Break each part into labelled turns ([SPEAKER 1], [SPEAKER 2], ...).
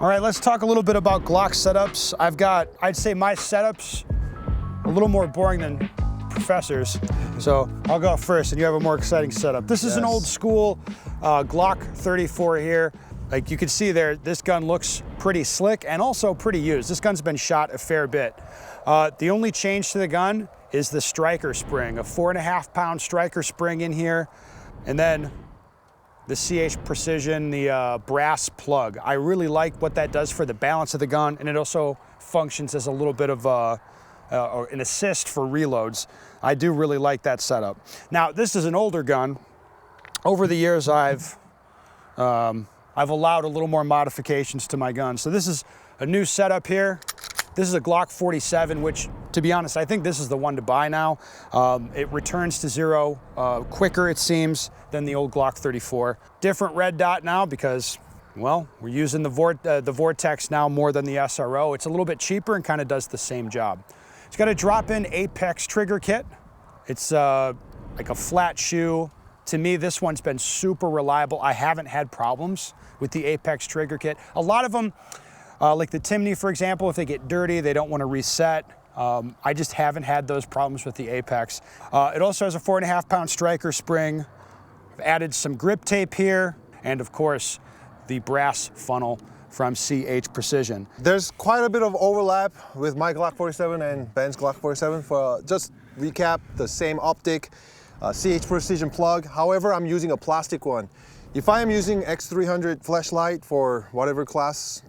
[SPEAKER 1] All right, let's talk a little bit about Glock setups. I'd say my setup's a little more boring than Professor's. So I'll go first and you have a more exciting setup. This is an old school Glock 34 here. Like you can see there, this gun looks pretty slick and also pretty used. This gun's been shot a fair bit. The only change to the gun is the striker spring, a 4.5-pound striker spring in here. And then the C&H Precision, the brass plug. I really like what that does for the balance of the gun, and it also functions as a little bit of an assist for reloads. I do really like that setup. Now, this is an older gun. Over the years, I've allowed a little more modifications to my gun. So this is a new setup here. This is a Glock 47, which, to be honest, I think this is the one to buy now. It returns to zero quicker, it seems, than the old Glock 34. Different red dot now because, well, we're using the Vortex now more than the SRO. It's a little bit cheaper and kind of does the same job. It's got a drop-in Apex trigger kit. It's like a flat shoe. To me, this one's been super reliable. I haven't had problems with the Apex trigger kit. A lot of them, like the Timney, for example, if they get dirty, they don't want to reset. I just haven't had those problems with the Apex. It also has a 4.5-pound striker spring. I've added some grip tape here, and of course, the brass funnel from C&H Precision.
[SPEAKER 2] There's quite a bit of overlap with my Glock 47 and Ben's Glock 47. For just recap, the same optic, C&H Precision plug. However, I'm using a plastic one. If I am using X300 flashlight for whatever class,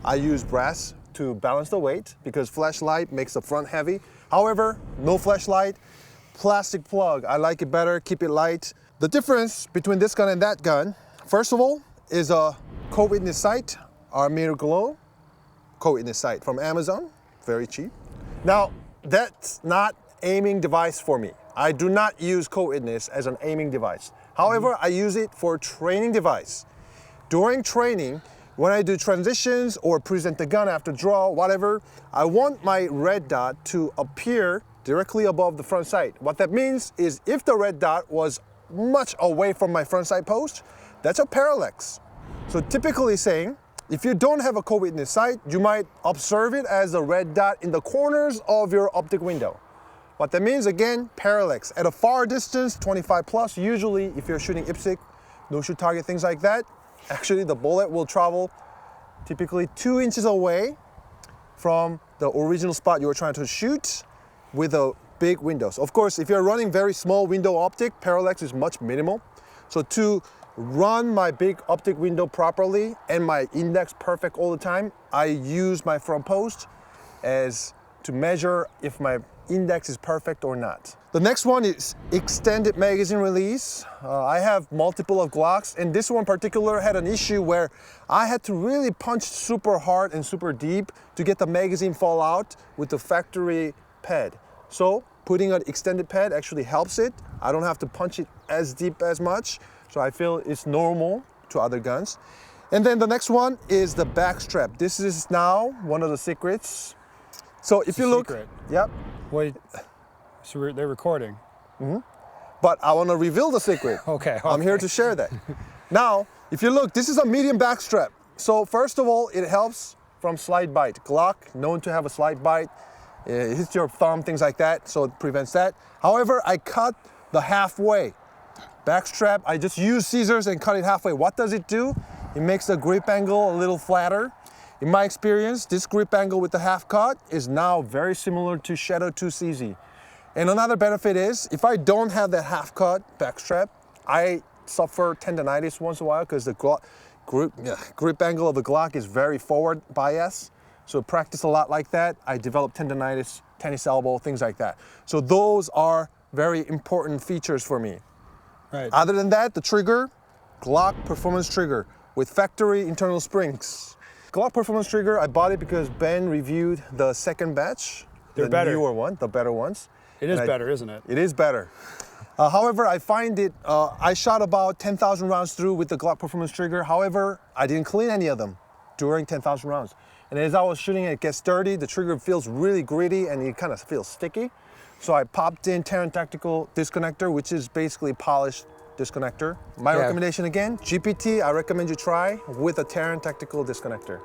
[SPEAKER 2] I use brass to balance the weight because flashlight makes the front heavy. However, no flashlight, plastic plug. I like it better, keep it light. The difference between this gun and that gun, first of all, is a code witness sight, our Mirror Glow code witness sight from Amazon, very cheap. Now, that's not aiming device for me. I do not use code witness as an aiming device. However, I use it for training device. During training, when I do transitions or present the gun after draw, whatever, I want my red dot to appear directly above the front sight. What that means is if the red dot was much away from my front sight post, that's a parallax. So typically saying, if you don't have a code witness sight, you might observe it as a red dot in the corners of your optic window. What that means, again, parallax. At a far distance, 25 plus, usually if you're shooting IPSC, no-shoot target, things like that, actually the bullet will travel typically 2 inches away from the original spot you were trying to shoot with a big windows. Of course, if you're running very small window optic, parallax is much minimal. So to run my big optic window properly and my index perfect all the time, I use my front post as to measure if my index is perfect or not. The next one is extended magazine release. I have multiple of Glocks, and this one in particular had an issue where I had to really punch super hard and super deep to get the magazine fall out with the factory pad. So putting an extended pad actually helps it. I don't have to punch it as deep as much, so I feel it's normal to other guns. And then the next one is the back strap. This is now one of the secrets. So if you look, yep.
[SPEAKER 1] Wait, so they're recording.
[SPEAKER 2] Mm-hmm. But I want to reveal the secret.
[SPEAKER 1] Okay.
[SPEAKER 2] I'm here to share that. Now, if you look, this is a medium back strap. So first of all, it helps from slide bite. Glock, known to have a slide bite. It hits your thumb, things like that, so it prevents that. However, I cut the halfway. Back strap, I just use scissors and cut it halfway. What does it do? It makes the grip angle a little flatter. In my experience, this grip angle with the half cut is now very similar to Shadow 2 CZ. And another benefit is, if I don't have that half cut back strap, I suffer tendonitis once in a while because the grip angle of the Glock is very forward bias. So practice a lot like that. I develop tendonitis, tennis elbow, things like that. So those are very important features for me.
[SPEAKER 1] Right.
[SPEAKER 2] Other than that, the trigger, Glock Performance trigger with factory internal springs. Glock Performance trigger, I bought it because Ben reviewed the second batch.
[SPEAKER 1] They're better.
[SPEAKER 2] The newer one, the better ones.
[SPEAKER 1] It is better, isn't it?
[SPEAKER 2] It is better. However, I find it, I shot about 10,000 rounds through with the Glock Performance trigger. However, I didn't clean any of them during 10,000 rounds. And as I was shooting it gets dirty, the trigger feels really gritty and it kind of feels sticky. So I popped in Taran Tactical disconnector, which is basically polished disconnector. My recommendation again, GPT, I recommend you try with a Taran Tactical disconnector.